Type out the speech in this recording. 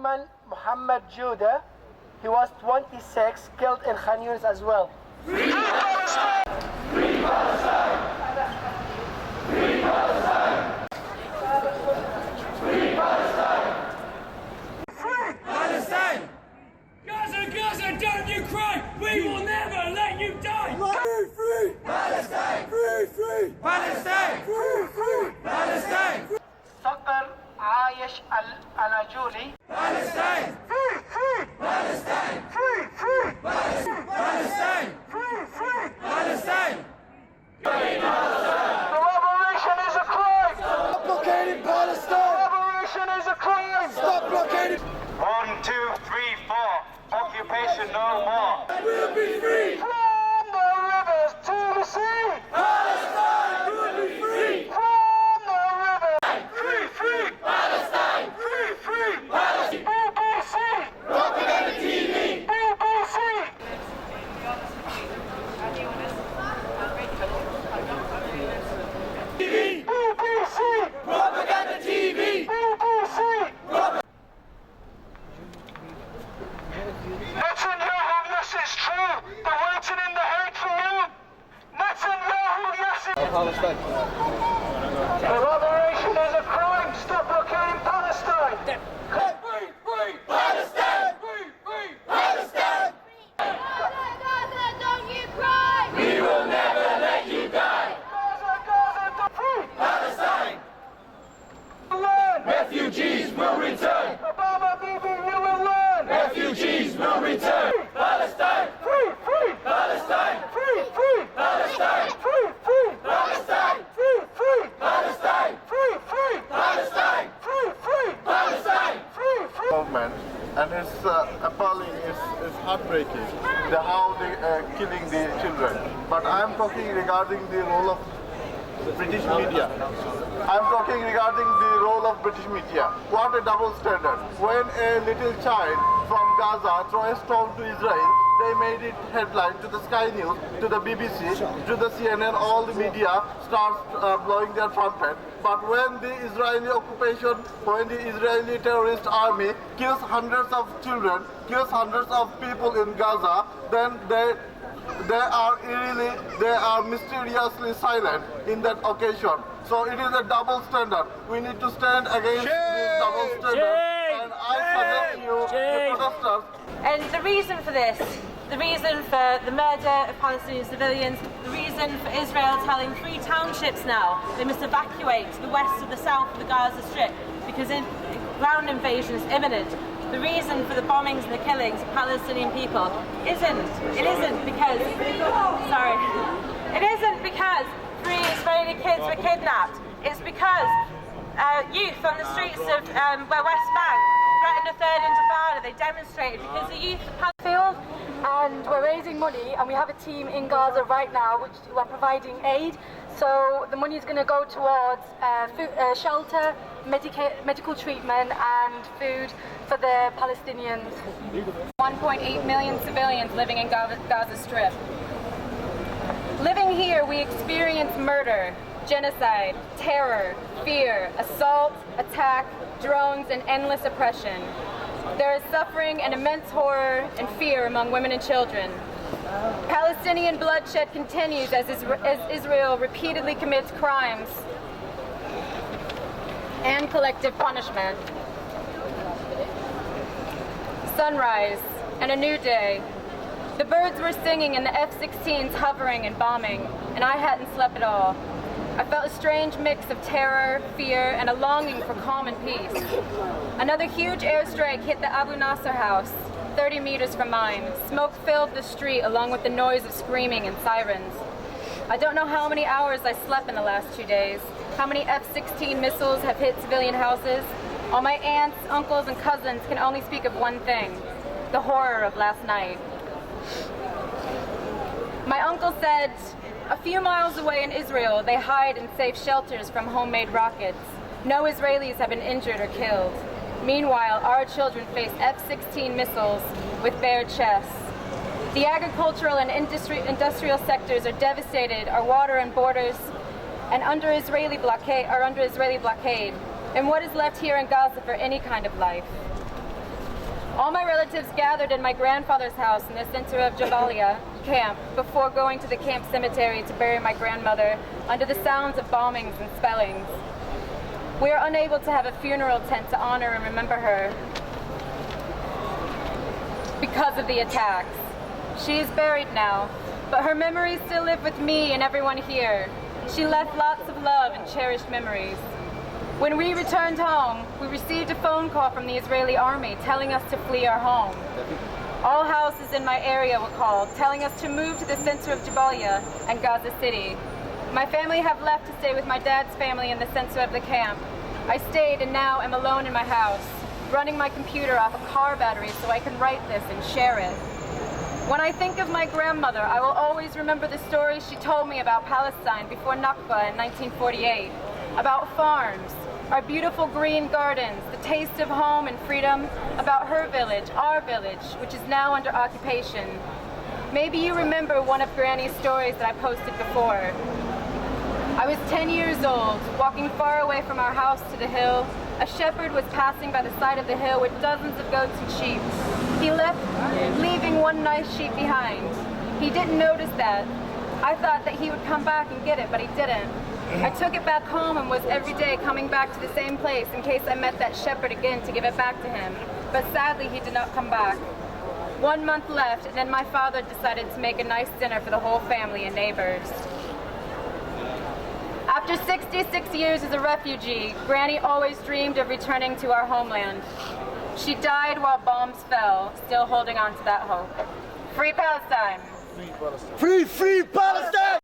German Muhammad Jude, he was 26, killed in Khan Yunis as well. Free Palestine! Free Palestine! Free Palestine! Free Palestine! Free Palestine! Gaza, Gaza, don't you cry! We will never let you die! Free, free Palestine! Free, free Palestine! Free, free Palestine! صقر عايش الأناجولي. Palestine! Free, free Palestine! Free, free Palestine! Free, free Palestine! Free Palestine! The revolution is a crime! Stop blockading Palestine! The revolution is a crime! Stop blockading! 1, 2, 3, 4. Occupation no more. We'll be free! From the rivers to the sea! Palestine will be free! From the rivers! Free, free Palestine! Free, free Palestine! BBC! Propaganda TV! BBC! TV! BBC! Propaganda TV! BBC! Netanyahu, this is true. They're waiting in the hate for you. Netanyahu, yes it is. The revolution is a crime. Stop blockading Palestine. Free, free Palestine! Free, free Palestine! Gaza, Gaza, don't you cry! We will never let you die! Gaza, Gaza, don't free. Palestine! Learn. Refugees will return! Obama, Bibi, you will learn. Refugees will return! Palestine! Free, free. Palestine! Free, free. Palestine! Free, free. Palestine! Free, free. Palestine! Free, free. Palestine! Free, free. Palestine! Free, free. Movement, and it's appalling, it's heartbreaking how they killing the children. But I'm talking regarding the role of British media. I'm talking regarding the role of British media. What a double standard. When a little child from Gaza throws a stone to Israel, they made it headline to the Sky News, to the BBC, to the CNN, all the media starts blowing their trumpet. But when the Israeli occupation, when the Israeli terrorist army kills hundreds of children, kills hundreds of people in Gaza, then they are mysteriously silent in that occasion. So it is a double standard. We need to stand against this double standard. And I suggest you, the protesters. And the reason for this, the reason for the murder of Palestinian civilians, the reason for Israel telling 3 townships now they must evacuate to the west of the south of the Gaza Strip because ground invasion is imminent. The reason for the bombings and the killings of Palestinian people isn't because 3 Israeli kids were kidnapped. It's because youth on the streets of West Bank threatened a third intifada. They demonstrated because the youth of Field, and we're raising money, and we have a team in Gaza right now who are providing aid. So the money is going to go towards food, shelter, medical treatment and food for the Palestinians. 1.8 million civilians living in Gaza Strip. Living here, we experience murder, genocide, terror, fear, assault, attack, drones, and endless oppression. There is suffering and immense horror and fear among women and children. Palestinian bloodshed continues as Israel repeatedly commits crimes and collective punishment. Sunrise and a new day. The birds were singing and the F-16s hovering and bombing, and I hadn't slept at all. I felt a strange mix of terror, fear, and a longing for calm and peace. Another huge airstrike hit the Abu Nasser house, 30 meters from mine. Smoke filled the street along with the noise of screaming and sirens. I don't know how many hours I slept in the last 2 days, how many F-16 missiles have hit civilian houses. All my aunts, uncles, and cousins can only speak of one thing, the horror of last night. My uncle said, a few miles away in Israel, they hide in safe shelters from homemade rockets. No Israelis have been injured or killed. Meanwhile, our children face F-16 missiles with bare chests. The agricultural and industrial sectors are devastated. Our water and borders are under Israeli blockade. And what is left here in Gaza for any kind of life? All my relatives gathered in my grandfather's house in the center of Jabalia camp before going to the camp cemetery to bury my grandmother under the sounds of bombings and spellings. We are unable to have a funeral tent to honor and remember her because of the attacks. She is buried now, but her memories still live with me and everyone here. She left lots of love and cherished memories. When we returned home, we received a phone call from the Israeli army telling us to flee our home. All houses in my area were called, telling us to move to the center of Jabalia and Gaza City. My family have left to stay with my dad's family in the center of the camp. I stayed and now am alone in my house, running my computer off a car battery so I can write this and share it. When I think of my grandmother, I will always remember the stories she told me about Palestine before Nakba in 1948, about farms, our beautiful green gardens, the taste of home and freedom, about her village, our village, which is now under occupation. Maybe you remember one of Granny's stories that I posted before. I was 10 years old, walking far away from our house to the hill. A shepherd was passing by the side of the hill with dozens of goats and sheep. He left, leaving one nice sheep behind. He didn't notice that. I thought that he would come back and get it, but he didn't. I took it back home and was every day coming back to the same place in case I met that shepherd again to give it back to him. But sadly, he did not come back. 1 month left, and then my father decided to make a nice dinner for the whole family and neighbors. After 66 years as a refugee, Granny always dreamed of returning to our homeland. She died while bombs fell, still holding on to that hope. Free Palestine! Free Palestine!